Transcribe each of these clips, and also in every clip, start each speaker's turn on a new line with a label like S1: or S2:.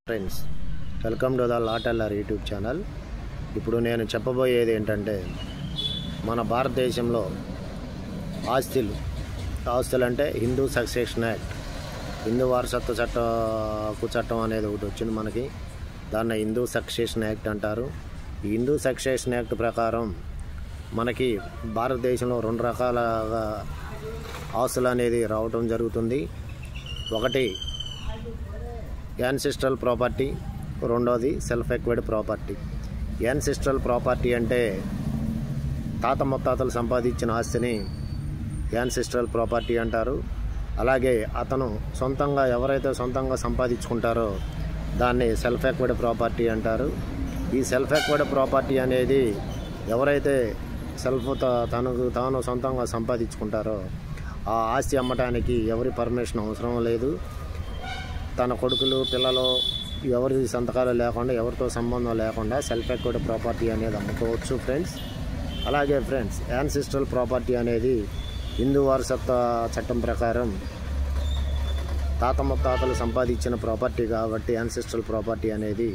S1: Friends, welcome to the లాటెల్లర్ YouTube channel. ఇప్పుడు నేను చెప్పబోయేది ఏంటంటే, మన భారతదేశంలో ఆస్తులు అంటే హిందూ సక్సెషన్ యాక్ట్, హిందూ వారసత్వ చట్టం అనేది ఒకటి వచ్చింది మనకి. దాన్ని హిందూ సక్సెషన్ యాక్ట్ అంటారు. ఈ హిందూ సక్సెషన్ యాక్ట్ ప్రకారం మనకి భారతదేశంలో రెండు రకాలుగా ఆస్తులు అనేది రావటం జరుగుతుంది. ఒకటి యాన్సిస్ట్రల్ ప్రాపర్టీ, రెండోది self acquired property. Ancestral property అంటే తాత ముత్తాతలు సంపాదించిన ఆస్తిని యాన్సిస్ట్రల్ ప్రాపర్టీ అంటారు. అలాగే అతను ఎవరైతే సొంతంగా సంపాదించుకుంటారో దాన్ని సెల్ఫ్ ఎక్వైర్డ్ ప్రాపర్టీ అంటారు. ఈ సెల్ఫ్ ఎక్వైర్డ్ ప్రాపర్టీ అనేది ఎవరైతే తాను సొంతంగా సంపాదించుకుంటారో ఆ ఆస్తి అమ్మటానికి ఎవరి పర్మిషన్ అవసరం లేదు. తన కొడుకులు, పిల్లలు ఎవరి సంతకాలు లేకుండా, ఎవరితో సంబంధం లేకుండా సెల్ఫ్ ఎక్వైర్డ్ ప్రాపర్టీ అనేది అమ్ముకోవచ్చు ఫ్రెండ్స్. అలాగే ఫ్రెండ్స్, యాన్సిస్ట్రల్ ప్రాపర్టీ అనేది హిందూ వారసత్వ చట్టం ప్రకారం తాత ముత్తాతలు సంపాదించిన ప్రాపర్టీ కాబట్టి యాన్సిస్ట్రల్ ప్రాపర్టీ అనేది.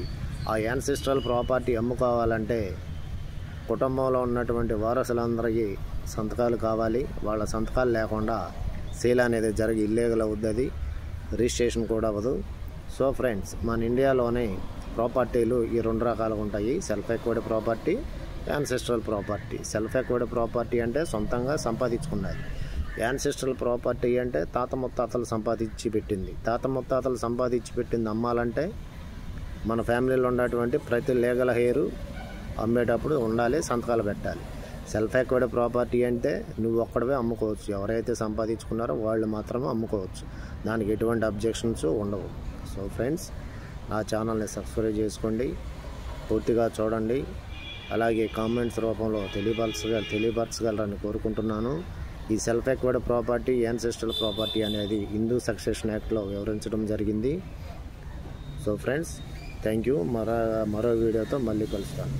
S1: ఆ యాన్సిస్ట్రల్ ప్రాపర్టీ అమ్ముకోవాలంటే కుటుంబంలో ఉన్నటువంటి వారసులందరికీ సంతకాలు కావాలి. వాళ్ళ సంతకాలు లేకుండా సేల్ అనేది జరిగి ఇల్లీగల్ అవుతుంది, రిజిస్ట్రేషన్ కూడా అవ్వదు. సో ఫ్రెండ్స్, మన ఇండియాలోనే ప్రాపర్టీలు ఈ రెండు రకాలుగా ఉంటాయి: self acquired property, ancestral property. Self acquired property అంటే సొంతంగా సంపాదించుకున్నది. యాన్సిస్ట్రల్ ప్రాపర్టీ అంటే తాత ముత్తాతలు సంపాదించి పెట్టింది అమ్మాలంటే మన ఫ్యామిలీలో ఉన్నటువంటి ప్రతి లీగల్ హెయిర్ అమ్మేటప్పుడు ఉండాలి, సంతకాలు పెట్టాలి. సెల్ఫ్ ఎక్వైర్డ్ ప్రాపర్టీ అంటే నువ్వు ఒక్కడవే అమ్ముకోవచ్చు, ఎవరైతే సంపాదించుకున్నారో వాళ్ళు మాత్రమే అమ్ముకోవచ్చు, దానికి ఎటువంటి అబ్జెక్షన్స్ ఉండవు. సో ఫ్రెండ్స్, నా ఛానల్ని సబ్స్క్రైబ్ చేసుకోండి, పూర్తిగా చూడండి. అలాగే కామెంట్స్ రూపంలో తెలియపరచగలరని కోరుకుంటున్నాను. ఈ self acquired property, ancestral property అనేది హిందూ సక్సెషన్ యాక్ట్లో వివరించడం జరిగింది. So friends, thank you. మరో వీడియోతో మళ్ళీ కలుస్తాను.